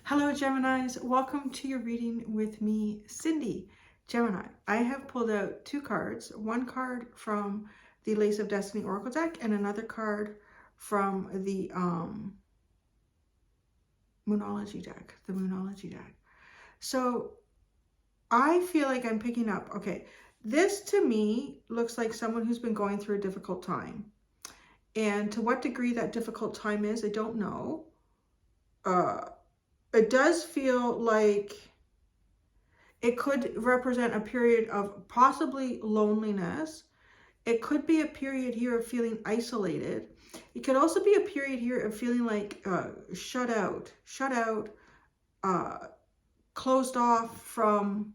Hello Geminis, welcome to your reading with me, Cindy. Gemini, I have pulled out two cards, one card from the Lace of Destiny Oracle deck and another card from the Moonology deck, So I feel like I'm picking up, okay, this to me looks like someone who's been going through a difficult time. And to what degree that difficult time is, I don't know. It does feel like it could represent a period of possibly loneliness. It could be a period here of feeling isolated. It could also be a period here of feeling like shut out, closed off from,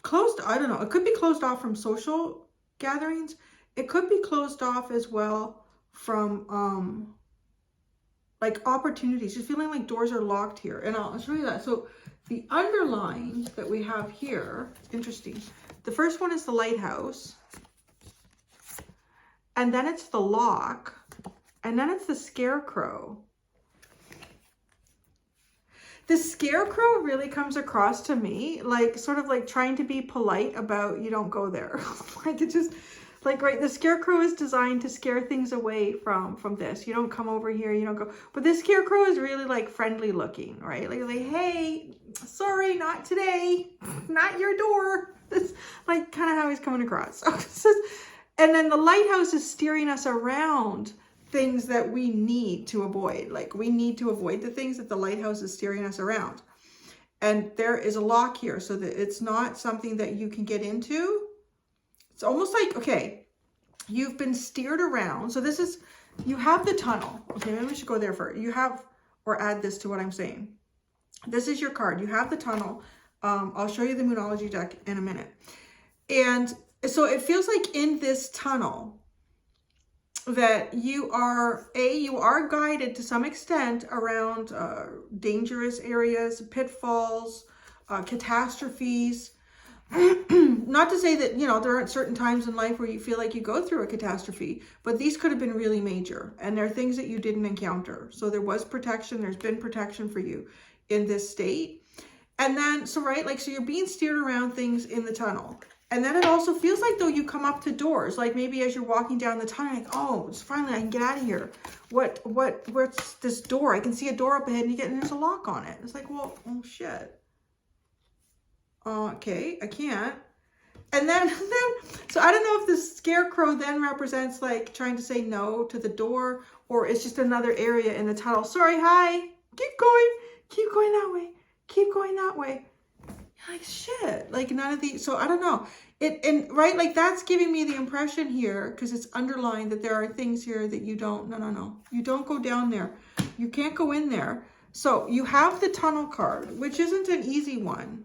I don't know. It could be closed off from social gatherings. It could be closed off as well from like opportunities, just feeling like doors are locked here. And I'll show you that. So the underlines that we have here, interesting. The first one is the lighthouse. And then it's the lock. And then it's the scarecrow. The scarecrow really comes across to me like sort of like trying to be polite about you don't go there. Like it just... Like, right, the scarecrow is designed to scare things away from this. You don't come over here, you don't go. But this scarecrow is really, like, friendly looking, right? Like, hey, sorry, not today. Not your door. That's, like, kind of how he's coming across. And then the lighthouse is steering us around things that we need to avoid. Like, we need to avoid the things that the lighthouse is steering us around. And there is a lock here so that it's not something that you can get into. It's almost like, okay, you've been steered around. So this is, you have the tunnel. Okay, maybe we should go there first. You have, or add this to what I'm saying. This is your card. You have the tunnel. I'll show you the Moonology deck in a minute. And so it feels like in this tunnel that you are, you are guided to some extent around dangerous areas, pitfalls, catastrophes. Not to say that, you know, there aren't certain times in life where you feel like you go through a catastrophe, but these could have been really major and there are things that you didn't encounter. So there was protection. There's been protection for you in this state. And then, so right, like, so you're being steered around things in the tunnel. And then it also feels like though you come up to doors, like maybe as you're walking down the tunnel, like, oh, it's finally, I can get out of here. What's this door? I can see a door up ahead and there's a lock on it. It's like, well, oh shit. Okay, I can't. And then, so I don't know if the scarecrow then represents like trying to say no to the door, or it's just another area in the tunnel. Sorry, hi, keep going that way, keep going that way. Like shit, like none of these. So I don't know. Right, like that's giving me the impression here, because it's underlined that there are things here that you don't, no. You don't go down there. You can't go in there. So you have the tunnel card, which isn't an easy one.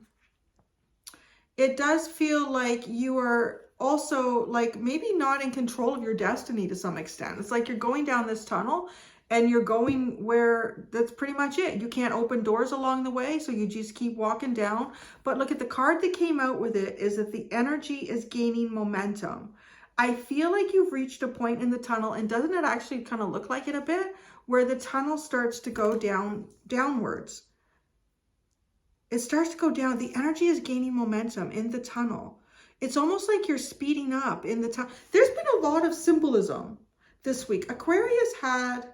It does feel like you are also like maybe not in control of your destiny to some extent. It's like you're going down this tunnel and you're going where that's pretty much it. You can't open doors along the way, so you just keep walking down. But look at the card that came out with it is that the energy is gaining momentum. I feel like you've reached a point in the tunnel, and doesn't it actually kind of look like it a bit, where the tunnel starts to go downwards. It starts to go down. The energy is gaining momentum in the tunnel. It's almost like you're speeding up in the tunnel. There's been a lot of symbolism this week. Aquarius had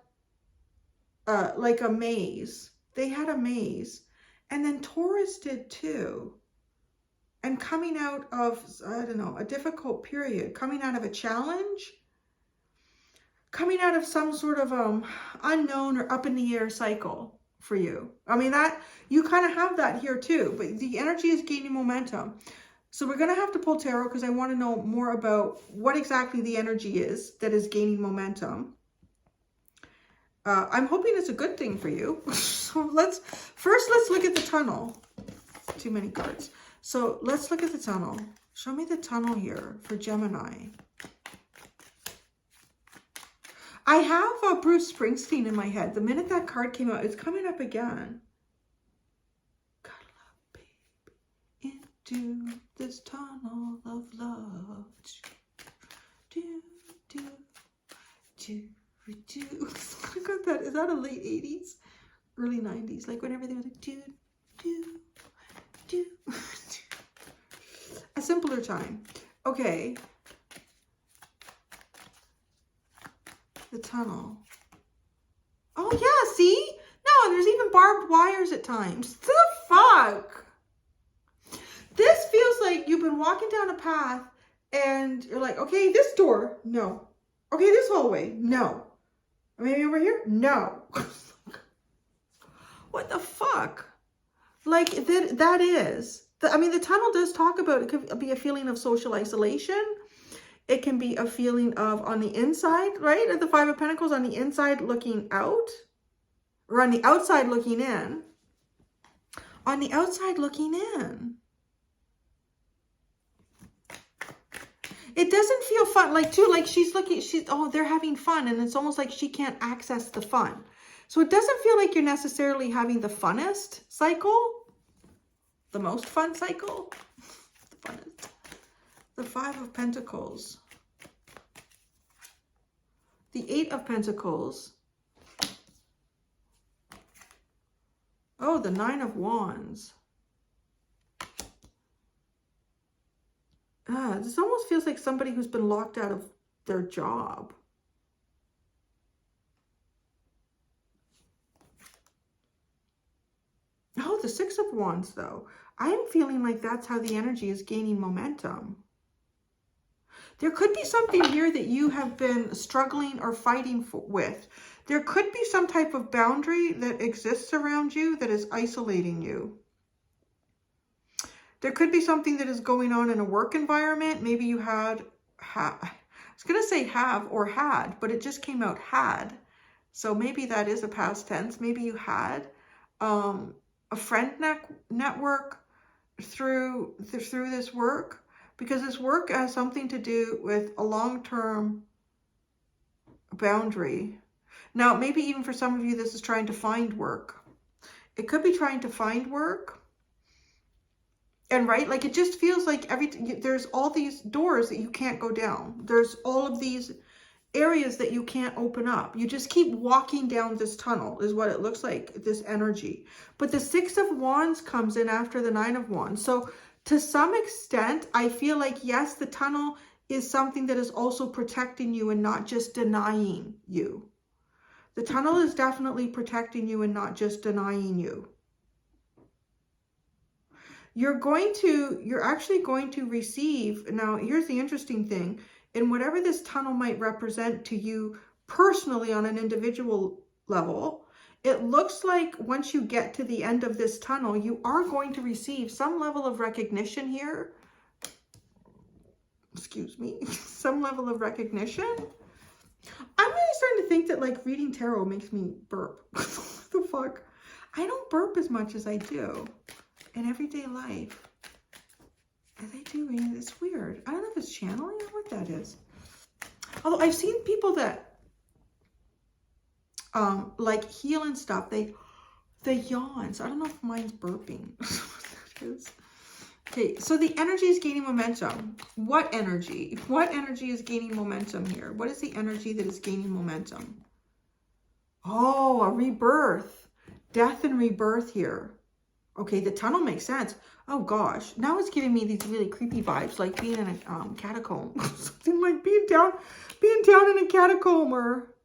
like a maze. They had a maze. And then Taurus did too. And coming out of, I don't know, a difficult period, coming out of a challenge, coming out of some sort of unknown or up in the air cycle. For you. I mean, that you kind of have that here too, but the energy is gaining momentum. So we're going to have to pull tarot because I want to know more about what exactly the energy is that is gaining momentum. I'm hoping it's a good thing for you. So let's look at the tunnel. Too many cards. So let's look at the tunnel. Show me the tunnel here for Gemini. I have Bruce Springsteen in my head. The minute that card came out, it's coming up again. Cuddle up, baby, into this tunnel of love. Do, do, do, do. Look at that. Is that a late 80s? early 90s, like when everything was like do, do, do. A simpler time. Okay. The tunnel. Oh yeah, see? No, there's even barbed wires at times. The fuck? This feels like you've been walking down a path and you're like, okay, this door, no. Okay, this hallway, no. Maybe over here, no. What the fuck? Like that is. I mean, the tunnel does talk about, it could be a feeling of social isolation. It can be a feeling of on the inside, right? At the Five of Pentacles, on the inside looking out. Or on the outside looking in. On the outside looking in. It doesn't feel fun. Like, too, like oh, they're having fun. And it's almost like she can't access the fun. So it doesn't feel like you're necessarily having the funnest cycle. The most fun cycle. The funnest. The Five of Pentacles. The Eight of Pentacles. Oh, the Nine of Wands. This almost feels like somebody who's been locked out of their job. Oh, the Six of Wands, though. I'm feeling like that's how the energy is gaining momentum. There could be something here that you have been struggling or fighting with. There could be some type of boundary that exists around you that is isolating you. There could be something that is going on in a work environment. Maybe you I was going to say have or had, but it just came out had. So maybe that is a past tense. Maybe you had a friend network through this work, because this work has something to do with a long-term boundary. Now, maybe even for some of you, this is trying to find work. It could be trying to find work. And right, like it just feels like there's all these doors that you can't go down. There's all of these areas that you can't open up. You just keep walking down this tunnel is what it looks like, this energy. But the Six of Wands comes in after the Nine of Wands. So to some extent, I feel like, yes, the tunnel is something that is also protecting you and not just denying you. The tunnel is definitely protecting you and not just denying you. You're actually going to receive, now here's the interesting thing, in whatever this tunnel might represent to you personally on an individual level, it looks like once you get to the end of this tunnel, you are going to receive some level of recognition here. Excuse me, some level of recognition. I'm really starting to think that like reading tarot makes me burp. What the fuck? I don't burp as much as I do in everyday life as I do reading. It's weird. I don't know if it's channeling or what that is. Although I've seen people that like heal and stuff, they yawn. So I don't know if mine's burping. What that is. Okay, so the energy is gaining momentum. What energy? What energy is gaining momentum here? What is the energy that is gaining momentum? Oh, a rebirth. Death and rebirth here. Okay, the tunnel makes sense. Oh gosh, now it's giving me these really creepy vibes, like being in a catacomb. Something like being down in a catacomb. Or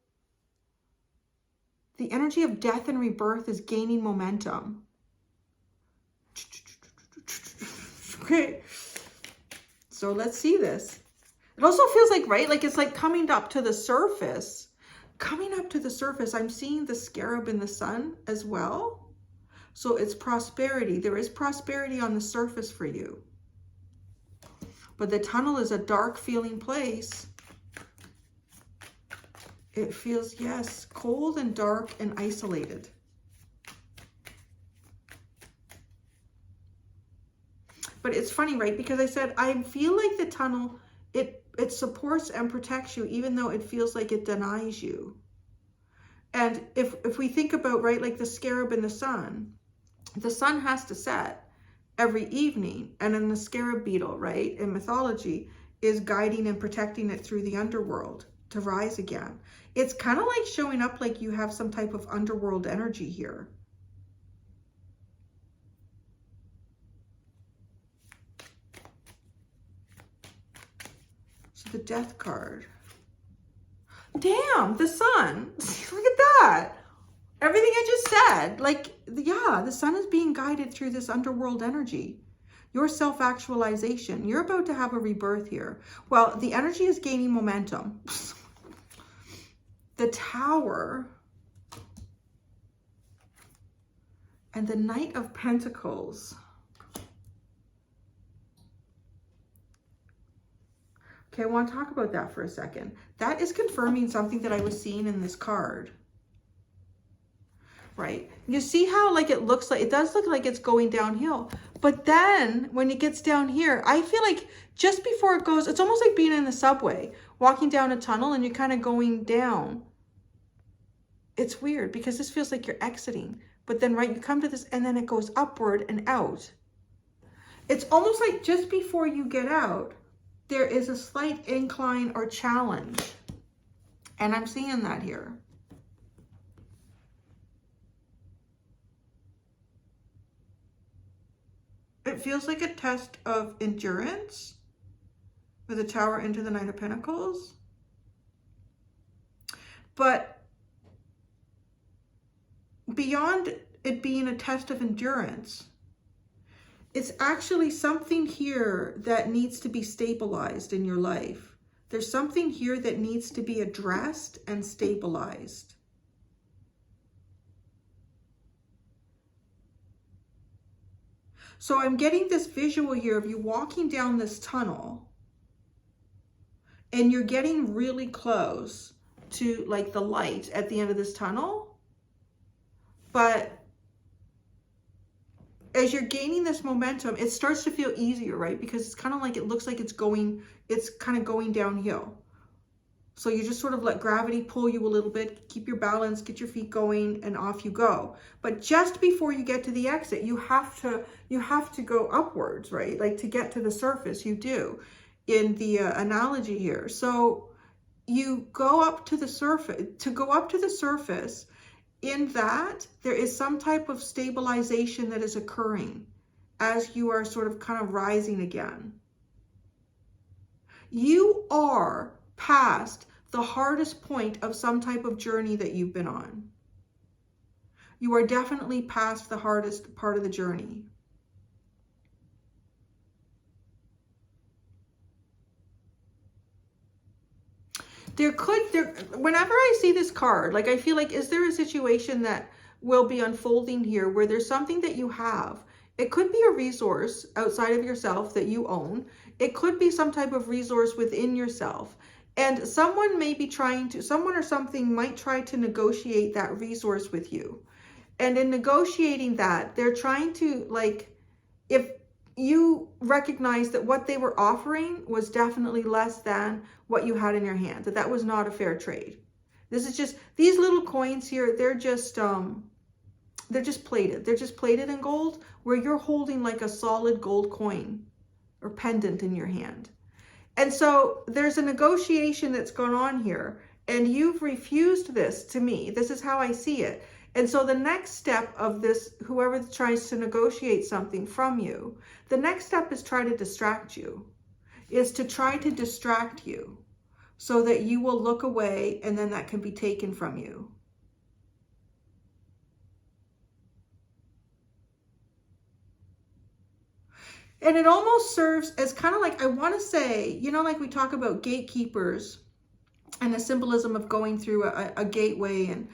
the energy of death and rebirth is gaining momentum. Okay, so let's see this. It also feels like, right, like it's like coming up to the surface. Coming up to the surface, I'm seeing the scarab in the sun as well. So it's prosperity. There is prosperity on the surface for you. But the tunnel is a dark feeling place. It feels, yes, cold and dark and isolated. But it's funny, right? Because I said, I feel like the tunnel, it supports and protects you, even though it feels like it denies you. And if we think about, right, like the scarab in the sun has to set every evening. And then the scarab beetle, right, in mythology, is guiding and protecting it through the underworld to rise again. It's kind of like showing up like you have some type of underworld energy here. the Death card. Damn, the Sun. Look at that. Everything I just said. Like, yeah, the Sun is being guided through this underworld energy. Your self-actualization. You're about to have a rebirth here. Well, the energy is gaining momentum. The Tower and the Knight of Pentacles. Okay, I want to talk about that for a second. That is confirming something that I was seeing in this card. Right? You see how like it looks like, it does look like it's going downhill. But then when it gets down here, I feel like just before it goes, it's almost like being in the subway, walking down a tunnel and you're kind of going down. It's weird because this feels like you're exiting. But then, right, you come to this and then it goes upward and out. It's almost like just before you get out, there is a slight incline or challenge. And I'm seeing that here. It feels like a test of endurance with the Tower into the Knight of Pentacles. But beyond it being a test of endurance, it's actually something here that needs to be stabilized in your life. There's something here that needs to be addressed and stabilized. So I'm getting this visual here of you walking down this tunnel and you're getting really close to like the light at the end of this tunnel. But as you're gaining this momentum, it starts to feel easier, right? Because it's kind of like, it looks like it's kind of going downhill. So you just sort of let gravity pull you a little bit, keep your balance, get your feet going, and off you go. But just before you get to the exit, you have to go upwards, right? Like to get to the surface, you do in the analogy here. So you go up to the surface. To go up to the surface, in that, there is some type of stabilization that is occurring as you are sort of kind of rising again. You are past the hardest point of some type of journey that you've been on. You are definitely past the hardest part of the journey. Whenever I see this card, like I feel like, is there a situation that will be unfolding here where there's something that you have? It could be a resource outside of yourself that you own. It could be some type of resource within yourself. And someone may be someone or something might try to negotiate that resource with you. And in negotiating that, they're trying to, like, if you recognize that what they were offering was definitely less than what you had in your hand, that was not a fair trade. This is just, these little coins here, they're just plated. They're just plated in gold, where you're holding like a solid gold coin or pendant in your hand. And so there's a negotiation that's gone on here, and you've refused this to me. This is how I see it. And so the next step of this, whoever tries to negotiate something from you, the next step is try to distract you, so that you will look away and then that can be taken from you. And it almost serves as kind of like, I want to say, you know, like we talk about gatekeepers and the symbolism of going through a gateway and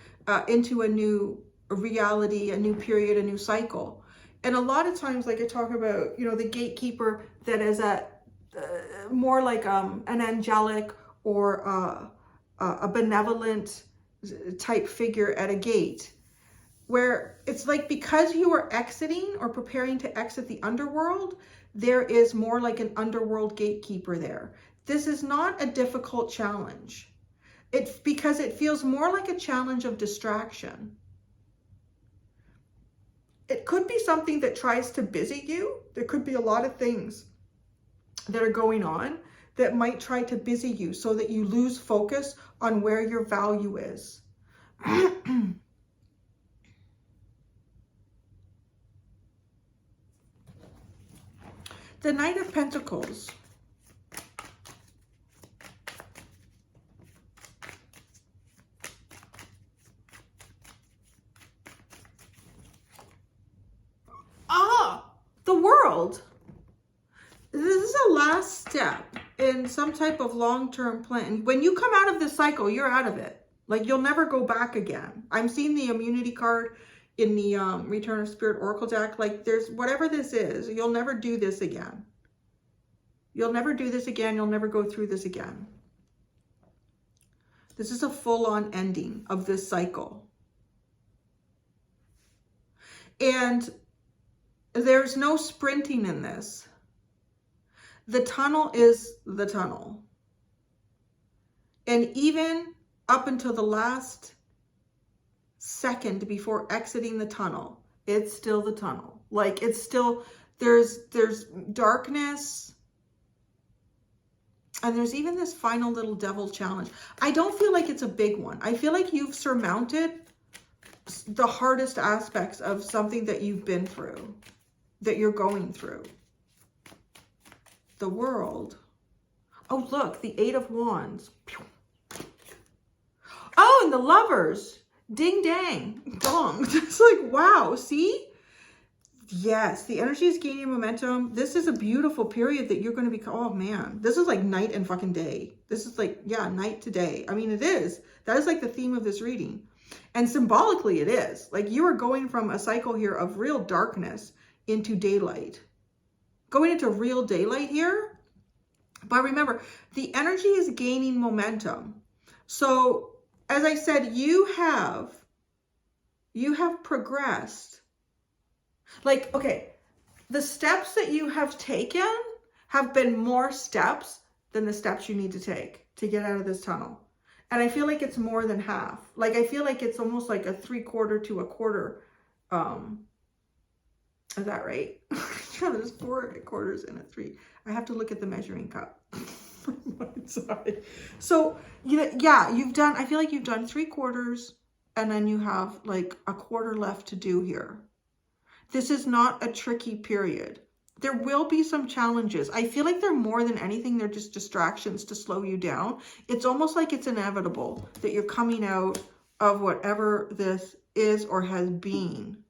into a new reality, a new period, a new cycle. And a lot of times, like I talk about, you know, the gatekeeper that is more like an angelic or a benevolent type figure at a gate, where it's like, because you are exiting or preparing to exit the underworld, there is more like an underworld gatekeeper there. This is not a difficult challenge. It's because it feels more like a challenge of distraction. It could be something that tries to busy you. There could be a lot of things that are going on that might try to busy you so that you lose focus on where your value is. The Knight of Pentacles. World. This is a last step in some type of long-term plan. When you come out of this cycle, you're out of it. Like, you'll never go back again. I'm seeing the immunity card in the Return of Spirit Oracle deck. Like, there's whatever this is, you'll never do this again. You'll never do this again. You'll never go through this again. This is a full-on ending of this cycle. And there's no sprinting in this. The tunnel is the tunnel. And even up until the last second before exiting the tunnel, it's still the tunnel. Like, it's still, there's darkness. And there's even this final little devil challenge. I don't feel like it's a big one. I feel like you've surmounted the hardest aspects of something that you've been through, that you're going through. The World. Oh, look, the Eight of Wands. Oh, and the Lovers. Ding dang. Dong. It's like, wow, see? Yes, the energy is gaining momentum. This is a beautiful period that you're going to be, oh man, this is like night and fucking day. This is like, yeah, night to day. I mean, it is. That is like the theme of this reading. And symbolically it is. Like, you are going from a cycle here of real darkness into daylight. Going into real daylight here. But remember, the energy is gaining momentum. So, as I said, you have progressed. Like, okay, the steps that you have taken have been more steps than the steps you need to take to get out of this tunnel. And I feel like it's more than half. Like, I feel like it's almost like a 3/4 to a quarter. Is that right? There's 4 quarters and a 3. I have to look at the measuring cup. Sorry. So, yeah, you've done, I feel like you've done 3/4 and then you have like a quarter left to do here. This is not a tricky period. There will be some challenges. I feel like they're more than anything, they're just distractions to slow you down. It's almost like it's inevitable that you're coming out of whatever this is or has been.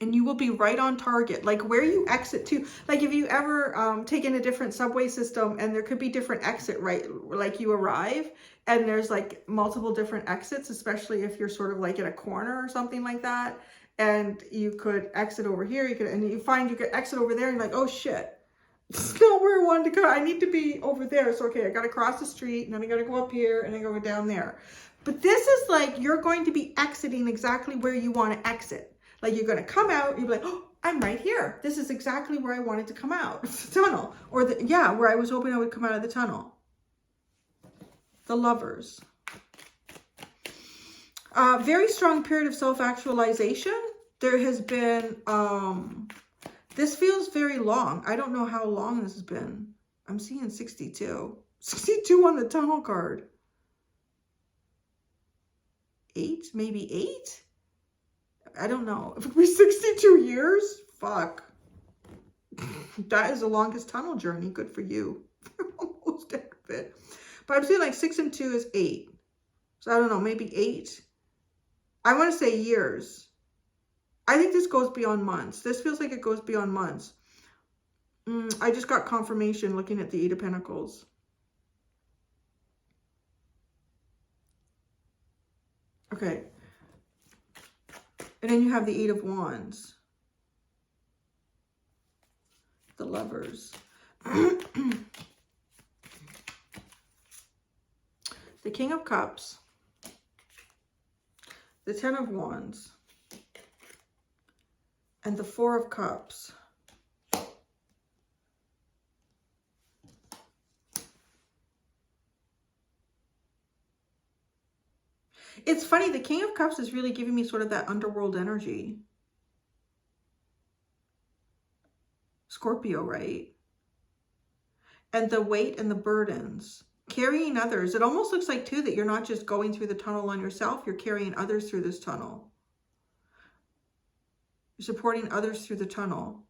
And you will be right on target. Like, where you exit to, like if you ever taken a different subway system and there could be different exit, right? Like, you arrive and there's like multiple different exits, especially if you're sort of like in a corner or something like that. And you could exit over here, and you find you could exit over there and you're like, oh shit, this is not where I wanted to go. I need to be over there. So, okay, I got to cross the street and then I got to go up here and then go down there. But this is like, you're going to be exiting exactly where you want to exit. Like, you're going to come out, you'll be like, oh, I'm right here. This is exactly where I wanted to come out. The tunnel. Or, where I was hoping I would come out of the tunnel. The Lovers. Very strong period of self-actualization. There has been, this feels very long. I don't know how long this has been. I'm seeing 62. 62 on the tunnel card. 8? Maybe 8? I don't know. If it was 62 years, fuck. That is the longest tunnel journey. Good for you. Almost out of it. But I'm saying like 6 and 2 is 8. So I don't know, maybe 8. I want to say years. I think this goes beyond months. This feels like it goes beyond months. I just got confirmation looking at the 8 of Pentacles. Okay. And then you have the 8 of Wands. The Lovers. The King of Cups. The 10 of Wands. And the 4 of Cups. It's funny, the King of Cups is really giving me sort of that underworld energy. Scorpio, right? And the weight and the burdens. Carrying others. It almost looks like, too, that you're not just going through the tunnel on yourself. You're carrying others through this tunnel. You're supporting others through the tunnel.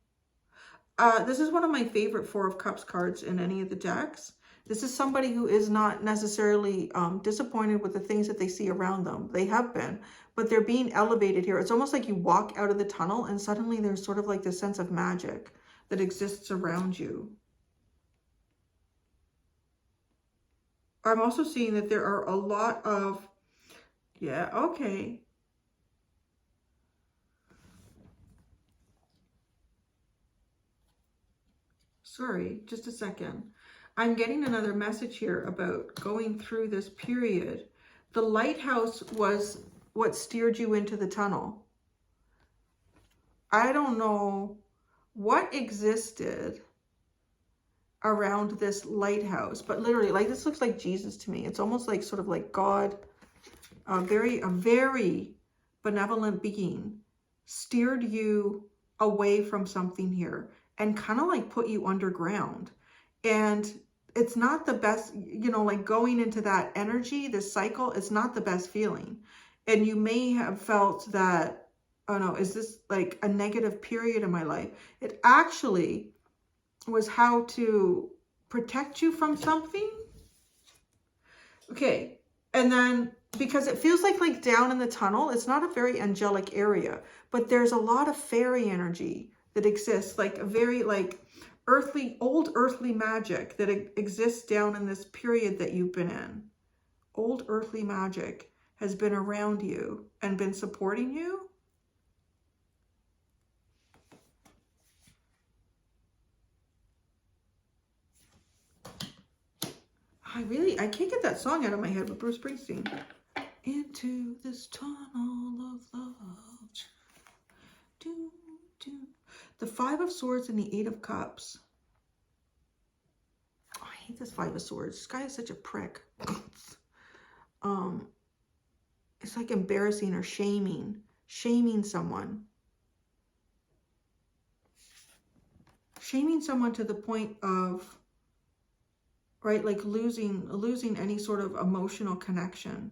This is one of my favorite 4 of Cups cards in any of the decks. This is somebody who is not necessarily disappointed with the things that they see around them. They have been, but they're being elevated here. It's almost like you walk out of the tunnel and suddenly there's sort of like this sense of magic that exists around you. I'm also seeing that there are a lot of, yeah, okay. Sorry, just a second. I'm getting another message here about going through this period. The lighthouse was what steered you into the tunnel. I don't know what existed around this lighthouse, but literally, like, this looks like Jesus to me. It's almost like sort of like God, a very benevolent being steered you away from something here and kind of like put you underground. And it's not the best, you know, like going into that energy, this cycle, it's not the best feeling. And you may have felt that, oh no, is this like a negative period in my life? It actually was how to protect you from something. Okay. And then because it feels like down in the tunnel, it's not a very angelic area, but there's a lot of fairy energy that exists, like a very like earthly, old earthly magic that exists down in this period that you've been in. Old earthly magic has been around you and been supporting you. I can't get that song out of my head with Bruce Springsteen. Into this tunnel of love. Do, do. The 5 of Swords and the 8 of Cups. Oh, I hate this 5 of Swords. This guy is such a prick. It's like embarrassing or shaming someone. Shaming someone to the point of, right, like losing any sort of emotional connection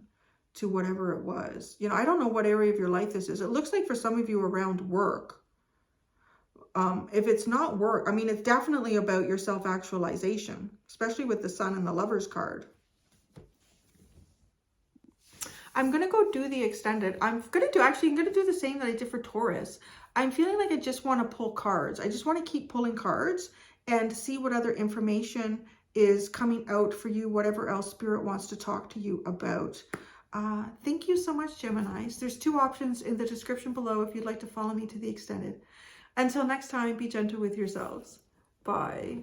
to whatever it was. You know, I don't know what area of your life this is. It looks like for some of you around work. If it's not work, I mean, it's definitely about your self-actualization, especially with the Sun and the Lovers card. I'm going to go do the extended. I'm going to do the same that I did for Taurus. I'm feeling like I just want to pull cards. I just want to keep pulling cards and see what other information is coming out for you, whatever else Spirit wants to talk to you about. Thank you so much, Geminis. There's 2 options in the description below if you'd like to follow me to the extended. Until next time, be gentle with yourselves. Bye.